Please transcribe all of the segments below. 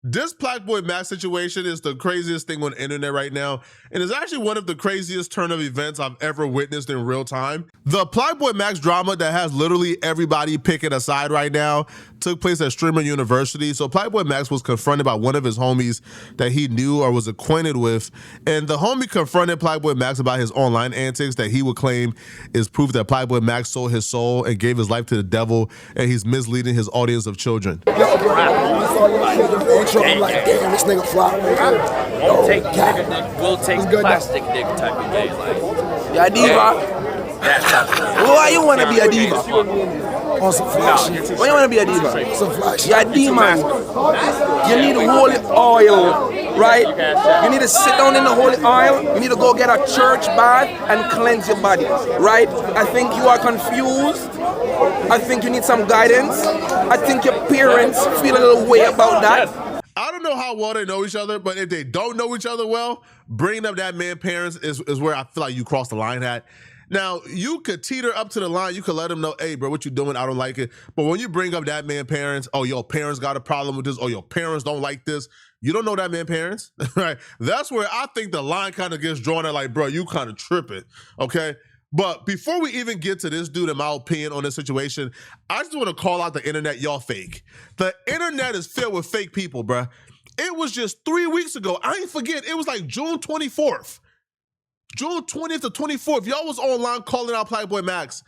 This PlaqueBoy Max situation is the craziest thing on the internet right now, and is actually one of the craziest turn of events I've ever witnessed in real time. The PlaqueBoy Max drama that has literally everybody picking a side right now took place at Streamer University. So PlaqueBoy Max was confronted by one of his homies that he knew or was acquainted with, and the homie confronted PlaqueBoy Max about his online antics that he would claim is proof that PlaqueBoy Max sold his soul and gave his life to the devil, and he's misleading his audience of children. I'm like, damn, this nigga fly. Won't take nigga, will take plastic nigga type of game. Like, yeah, diva. Why you wanna be a diva? On some fly shit. Why you wanna be a diva? Some fly shit. You're a demon. You need holy oil, right? You need to sit down in the holy oil. You need to go get a church bath and cleanse your body, right? I think you are confused. I think you need some guidance. I think your parents feel a little way about that. I don't know how well they know each other, but if they don't know each other well, bringing up that man's parents is where I feel like you cross the line at. Now, you could teeter up to the line. You could let them know, hey, bro, what you doing? I don't like it. But when you bring up that man's parents, oh, your parents got a problem with this, or your parents don't like this, you don't know that man's parents, right? That's where I think the line kind of gets drawn at, like, bro, you kind of tripping, okay? But before we even get to this dude, in my opinion, on this situation, I just want to call out the internet, y'all fake. The internet is filled with fake people, bruh. It was just 3 weeks ago. I ain't forget, it was like June 24th. June 20th to 24th, y'all was online calling out PlaqueBoy Max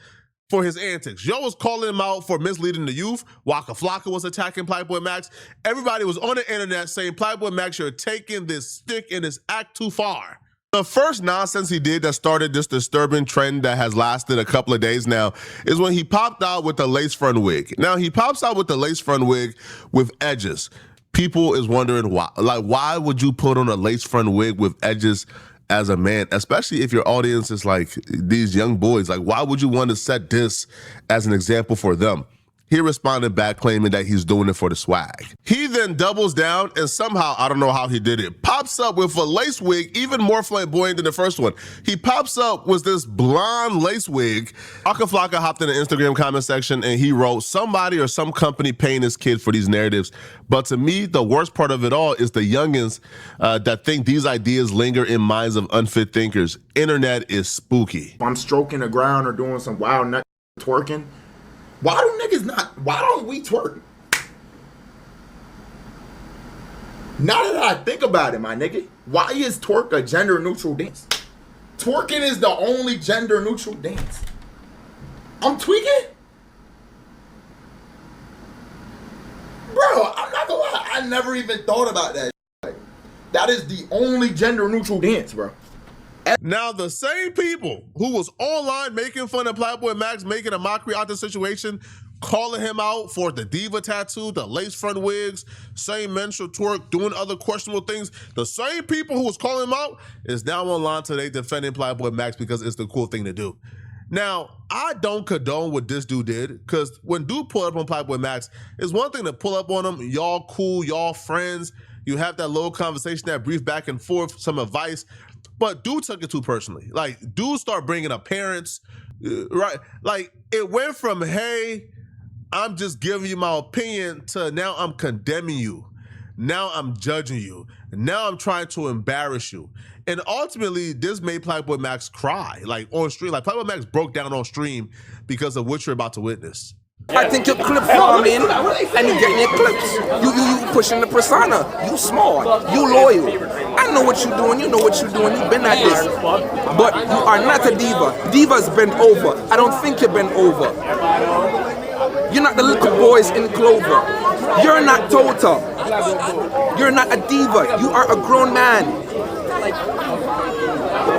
for his antics. Y'all was calling him out for misleading the youth. Waka Flocka was attacking PlaqueBoy Max. Everybody was on the internet saying, PlaqueBoy Max, you're taking this stick and this act too far. The first nonsense he did that started this disturbing trend that has lasted a couple of days now is when he popped out with the lace front wig. Now, he pops out with the lace front wig with edges. People is wondering why. Like, why would you put on a lace front wig with edges as a man, especially if your audience is like these young boys? Like, why would you want to set this as an example for them? He responded back claiming that he's doing it for the swag. He then doubles down and somehow, I don't know how he did it, pops up with a lace wig even more flamboyant than the first one. He pops up with this blonde lace wig. Waka Flocka hopped in the Instagram comment section and he wrote, somebody or some company paying this kid for these narratives. But to me, the worst part of it all is the youngins that think these ideas linger in minds of unfit thinkers. Internet is spooky. If I'm stroking the ground or doing some wild nut twerking, why don't we twerk? Now that I think about it, my nigga, why is twerk a gender neutral dance? Twerking is the only gender neutral dance. I'm tweaking? Bro, I'm not gonna lie, I never even thought about that. That is the only gender neutral dance, bro. Now, the same people who was online making fun of PlaqueBoy Max, making a mockery out of the situation, calling him out for the diva tattoo, the lace front wigs, same menstrual twerk, doing other questionable things, the same people who was calling him out is now online today defending PlaqueBoy Max because it's the cool thing to do. Now, I don't condone what this dude did, because when dude pull up on PlaqueBoy Max, it's one thing to pull up on him, y'all cool, y'all friends, you have that little conversation, that brief back and forth, some advice. But dude took it too personally. Like, dude started bringing up parents, right? Like, it went from, hey, I'm just giving you my opinion, to now I'm condemning you. Now I'm judging you. Now I'm trying to embarrass you. And ultimately, this made PlaqueBoy Max cry, like on stream. Like, PlaqueBoy Max broke down on stream because of what you're about to witness. I think you're clip farming and you're getting your clips. You pushing the persona. You smart. You loyal. I know what you're doing. You know what you're doing. You've been at this. But you are not a diva. Diva's bent over. I don't think you're bent over. You're not the little boys in Clover. You're not Tota. You're not a diva. You are a grown man.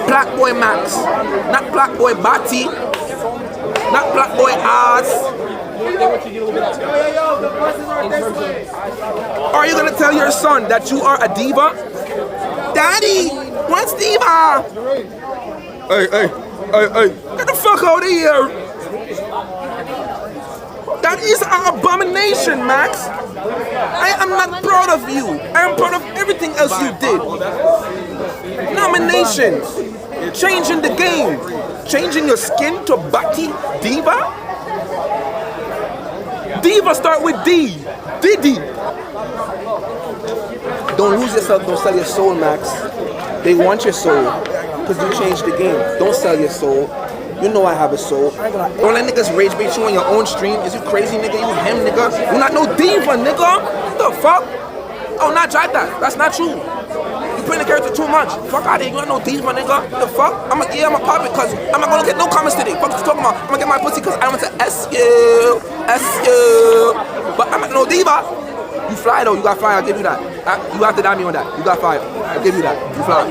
PlaqueBoy Max. Not PlaqueBoy Bati. Not PlaqueBoy Ass. Are you gonna tell your son that you are a diva? Daddy, what's diva? Hey, get the fuck out of here. That is an abomination, Max. I am not proud of you. I am proud of everything else you did. Nominations, changing the game, changing your skin to Bati, diva? Diva start with D. Diddy. Don't lose yourself. Don't sell your soul, Max. They want your soul because you changed the game. Don't sell your soul. You know I have a soul. Don't let niggas rage bait you on your own stream. Is you crazy, nigga? You him, nigga. You not no diva, nigga. What the fuck? Oh, not drive that. That's not true. You putting the character too much. Fuck out of here. You not no diva, nigga. What the fuck? I'm a pop it because I'm not gonna get no comments today. Fuck you talking about? I'm gonna get my pussy because I want to S-U. But I'm not no diva. You fly though. You got fire. I'll give you that. You have to dime me on that. You got fire. I'll give you that. You fly.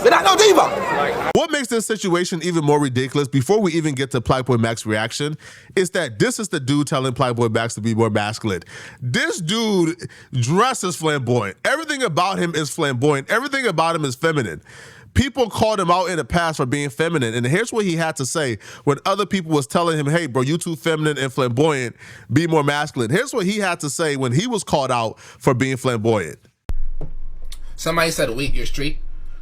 But not no diva. What makes this situation even more ridiculous, before we even get to PlaqueBoy Max's reaction, is that this is the dude telling PlaqueBoy Max to be more masculine. This dude dresses flamboyant. Everything about him is flamboyant. Everything about him is feminine. People called him out in the past for being feminine, and here's what he had to say when other people was telling him, hey, bro, you too feminine and flamboyant, be more masculine. Here's what he had to say when he was called out for being flamboyant. Somebody said, wait, you're straight?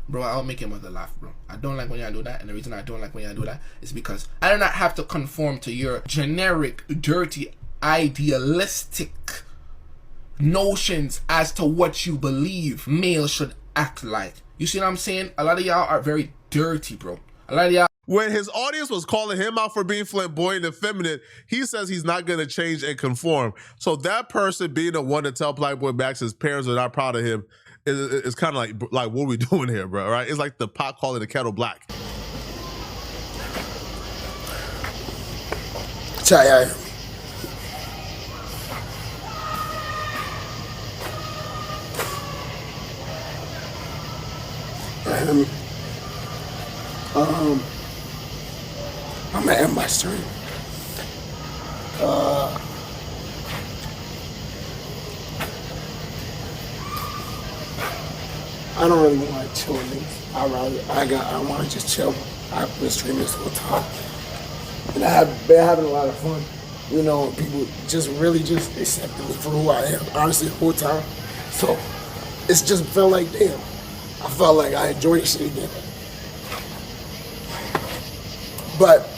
Bro, I'll make your mother laugh, bro. I don't like when y'all do that, and the reason I don't like when y'all do that is because I do not have to conform to your generic, dirty, idealistic notions as to what you believe males should act like. You see what I'm saying? A lot of y'all are very dirty, bro. A lot of y'all. When his audience was calling him out for being flamboyant and feminine, he says he's not going to change and conform. So that person being the one to tell PlaqueBoy Max his parents are not proud of him is kind of like, what are we doing here, bro? Right? It's like the pot calling the kettle black. Chai, I'm gonna end my stream. I don't really want to chill with niggas. I want to just chill. I've been streaming this whole time, and I have been having a lot of fun. You know, people just really just accepted me for who I am, honestly, the whole time. So it's just felt like, damn, I felt like I enjoyed this shit again. But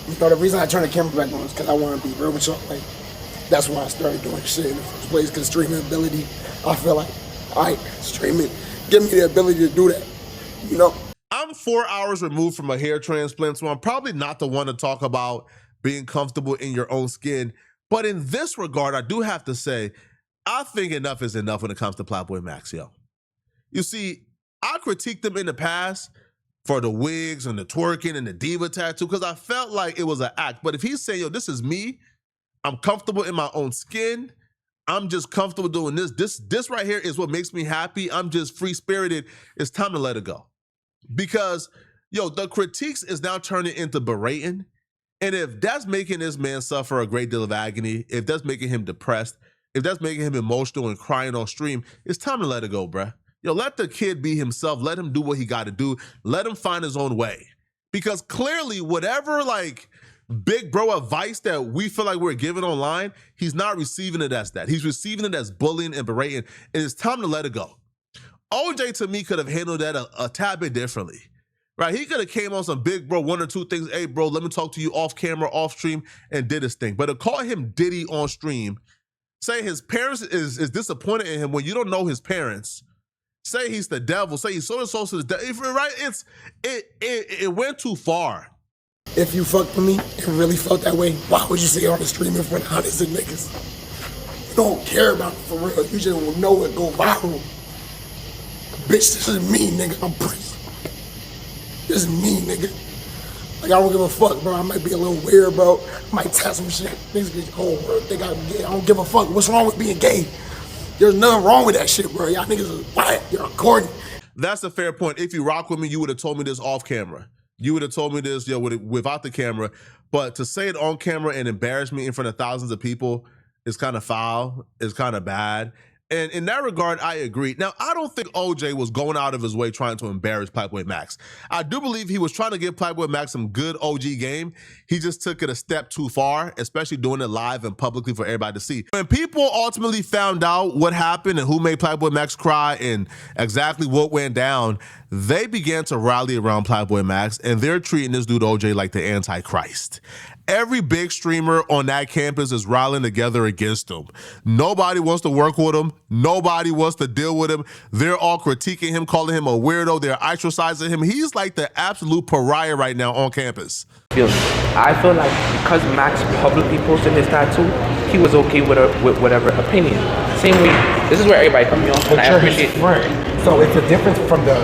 you know, the reason I turned the camera back on is because I want to be real with y'all. Like, that's why I started doing shit in the first place. Because streaming ability, I feel like, alright, streaming, give me the ability to do that. You know. I'm 4 hours removed from a hair transplant, so I'm probably not the one to talk about being comfortable in your own skin. But in this regard, I do have to say, I think enough is enough when it comes to PlaqueBoy Max, yo. You see, I critiqued them in the past for the wigs and the twerking and the diva tattoo because I felt like it was an act. But if he's saying, yo, this is me, I'm comfortable in my own skin, I'm just comfortable doing this. This right here is what makes me happy. I'm just free-spirited. It's time to let it go. Because, yo, the critiques is now turning into berating. And if that's making this man suffer a great deal of agony, if that's making him depressed, if that's making him emotional and crying on stream, it's time to let it go, bruh. Yo, let the kid be himself. Let him do what he got to do. Let him find his own way. Because clearly, whatever, like, big bro advice that we feel like we're giving online, he's not receiving it as that. He's receiving it as bullying and berating. And it's time to let it go. OJ, to me, could have handled that a tad bit differently, right? He could have came on some big bro, one or two things. Hey, bro, let me talk to you off camera, off stream, and did his thing. But to call him Diddy on stream, say his parents is disappointed in him when you don't know his parents, say he's the devil, say he's so to the devil, right? It went too far. If you fucked with me and really felt that way, why would you say on the stream in front of hundreds of niggas? You don't care about it for real. You just will know it go viral. Bitch, this is me, nigga. I'm Prince. This is me, nigga. Like, I don't give a fuck, bro. I might be a little weird, bro. I might test some shit. Niggas get the whole world think I'm gay. I don't give a fuck. What's wrong with being gay? There's nothing wrong with that shit, bro. Y'all niggas is quiet. You're recording. That's a fair point. If you rock with me, you would have told me this off camera. You would have told me this, yo, without the camera. But to say it on camera and embarrass me in front of thousands of people is kind of foul. It's kind of bad. And in that regard, I agree. Now, I don't think OJ was going out of his way trying to embarrass PlaqueBoy Max. I do believe he was trying to give PlaqueBoy Max some good OG game. He just took it a step too far, especially doing it live and publicly for everybody to see. When people ultimately found out what happened and who made PlaqueBoy Max cry and exactly what went down, they began to rally around PlaqueBoy Max, and they're treating this dude OJ like the Antichrist. Every big streamer on that campus is rallying together against him. Nobody wants to work with him. Nobody wants to deal with him. They're all critiquing him, calling him a weirdo. They're ostracizing him. He's like the absolute pariah right now on campus. I feel like because Max publicly posted his tattoo, he was okay with whatever opinion. Same way, this is where everybody comes on, and I appreciate his friend. So it's a difference from the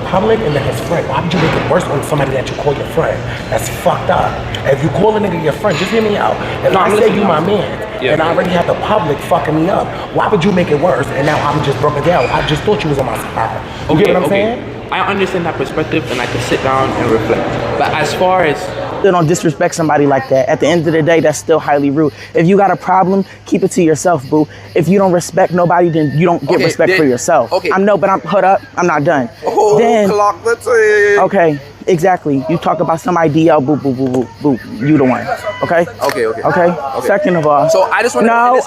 public and then his friend. Why would you make it worse on somebody that you call your friend? That's fucked up. If you call a nigga your friend, just hear me out. If I say you my man, and I already have the public fucking me up, why would you make it worse? And now I'm just broken down. I just thought you was on my side. You get what I'm saying? I understand that perspective, and I can sit down and reflect. But as far as don't disrespect somebody like that. At the end of the day, that's still highly rude. If you got a problem, keep it to yourself, boo. If you don't respect nobody, then you don't get respect for yourself. Okay. I'm hold up. I'm not done. Oh, then, clock the tick. Okay, exactly. You talk about some idea, boo, boo, boo, boo, boo. You the one. Okay? Okay. Second of all. So I just want to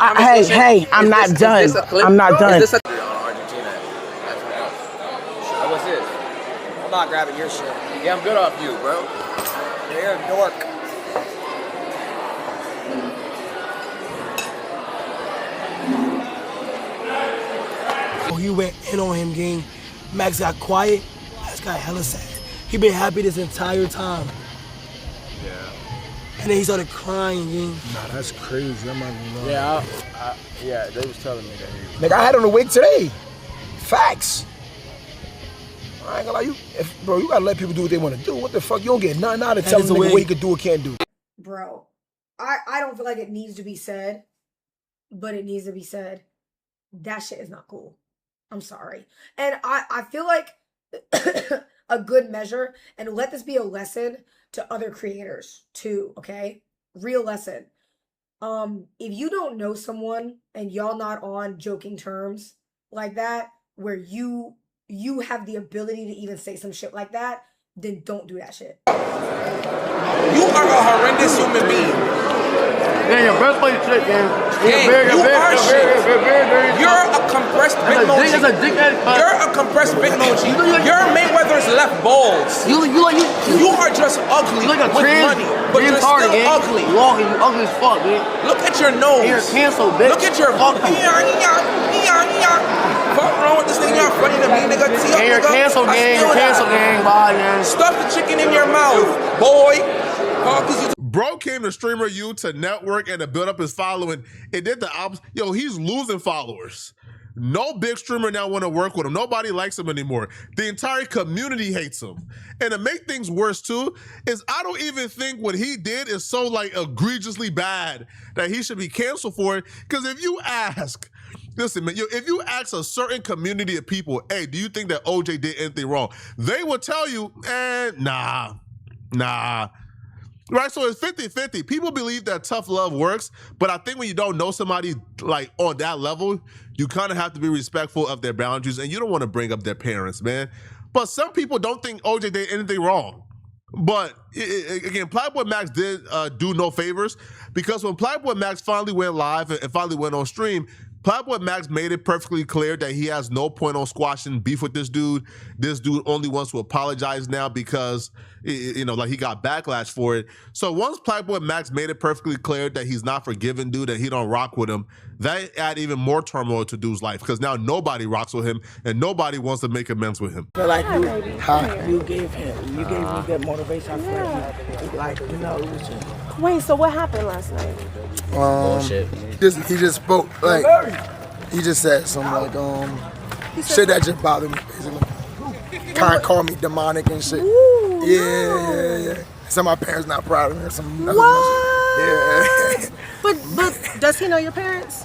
hey, I'm not done. I'm not done. What's this? I'm not grabbing your shit. Yeah, I'm good off you, bro. You're a dork. He went in on him, gang. Max got quiet. Max got hella sad. He been happy this entire time. Yeah. And then he started crying, gang. Nah, that's crazy. I'm not gonna lie. Yeah, yeah, they was telling me that. Nigga, I had on the wig today. Facts. I ain't gonna lie, bro, you gotta let people do what they wanna do. What the fuck? You don't get nothing out of telling them what he could do or can't do. Bro, I don't feel like it needs to be said, but it needs to be said. That shit is not cool. I'm sorry. And I feel like a good measure, and let this be a lesson to other creators too, okay? Real lesson. If you don't know someone and y'all not on joking terms like that, where you have the ability to even say some shit like that, then don't do that shit. You are a horrendous human being. Yeah, your best play shit, man. You're a compressed Bitmoji. You're a compressed Bitmoji. Your Mayweather's left balls. You are just ugly with money, but you're still ugly. You ugly as fuck, man. Look at your nose. You're canceled, bitch. Look at your fuck wrong with this thing? You're funny to me, nigga. You're canceled, gang. You're canceled, gang. Bye, gang. Stuff the chicken in your mouth, boy. Bro came to Streamer U to network and to build up his following. It did the opposite. Yo, he's losing followers. No big streamer now want to work with him. Nobody likes him anymore. The entire community hates him. And to make things worse too, is I don't even think what he did is so like egregiously bad that he should be canceled for it. Because if you ask, listen, man, if you ask a certain community of people, hey, do you think that OJ did anything wrong? They will tell you, nah. Right, so it's 50-50. People believe that tough love works, but I think when you don't know somebody like on that level, you kind of have to be respectful of their boundaries, and you don't want to bring up their parents, man. But some people don't think OJ did anything wrong. But again, PlaqueBoy Max did do no favors, because when PlaqueBoy Max finally went live and finally went on stream, PlaqueBoy Max made it perfectly clear that he has no point on squashing beef with this dude. This dude only wants to apologize now because, like he got backlash for it. So once PlaqueBoy Max made it perfectly clear that he's not forgiving dude, that he don't rock with him, that add even more turmoil to dude's life, because now nobody rocks with him and nobody wants to make amends with him. But like you gave me that motivation for him. Like, Wait, so what happened last night? He just spoke, like, he just said some, like, shit that just bothered me, basically. Kind of called me demonic and shit. Ooh, Yeah. Some of my parents not proud of me. What? Yeah. But does he know your parents?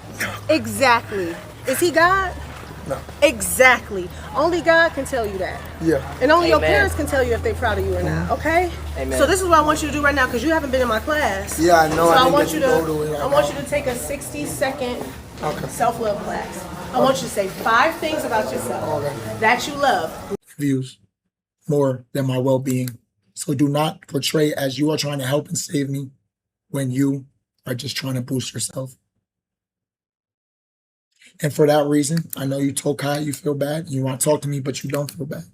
Exactly. Is he God? No. Exactly. Only God can tell you that. Yeah. And only your parents can tell you if they're proud of you or not, okay? Amen. So this is what I want you to do right now, because you haven't been in my class. Yeah, I know. So I want you to I want you to take a 60-second self-love class. I want you to say 5 things about yourself that you love. Views more than my well-being. So do not portray as you are trying to help and save me when you are just trying to boost yourself. And for that reason, I know you told Kai you feel bad. You want to talk to me, but you don't feel bad.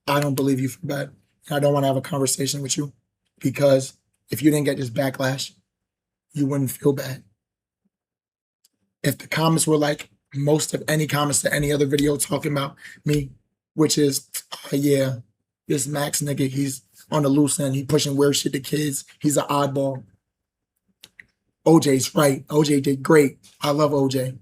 I don't believe you feel bad. I don't want to have a conversation with you, because if you didn't get this backlash, you wouldn't feel bad. If the comments were like most of any comments to any other video talking about me, which is, yeah, this Max nigga, he's on the loose end, he pushing weird shit to kids, he's an oddball. OJ's right. OJ did great. I love OJ.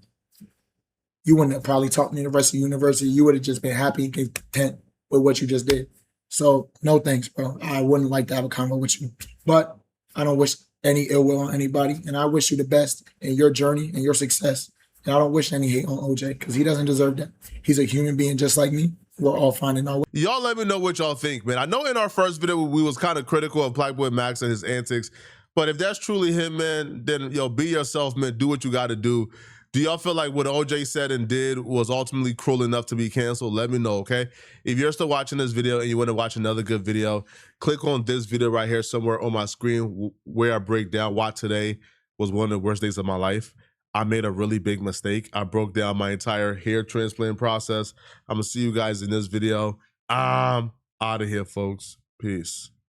You wouldn't have probably taught me the rest of the university. You would have just been happy and content with what you just did. So no thanks, bro. I wouldn't like to have a convo with you. But I don't wish any ill will on anybody. And I wish you the best in your journey and your success. And I don't wish any hate on OJ because he doesn't deserve that. He's a human being just like me. We're all finding our way. Y'all let me know what y'all think, man. I know in our first video, we was kind of critical of PlaqueBoy Max and his antics. But if that's truly him, man, then, yo, be yourself, man. Do what you got to do. Do y'all feel like what OJ said and did was ultimately cruel enough to be canceled? Let me know, okay? If you're still watching this video and you want to watch another good video, click on this video right here somewhere on my screen where I break down why today was one of the worst days of my life. I made a really big mistake. I broke down my entire hair transplant process. I'm going to see you guys in this video. I'm out of here, folks. Peace.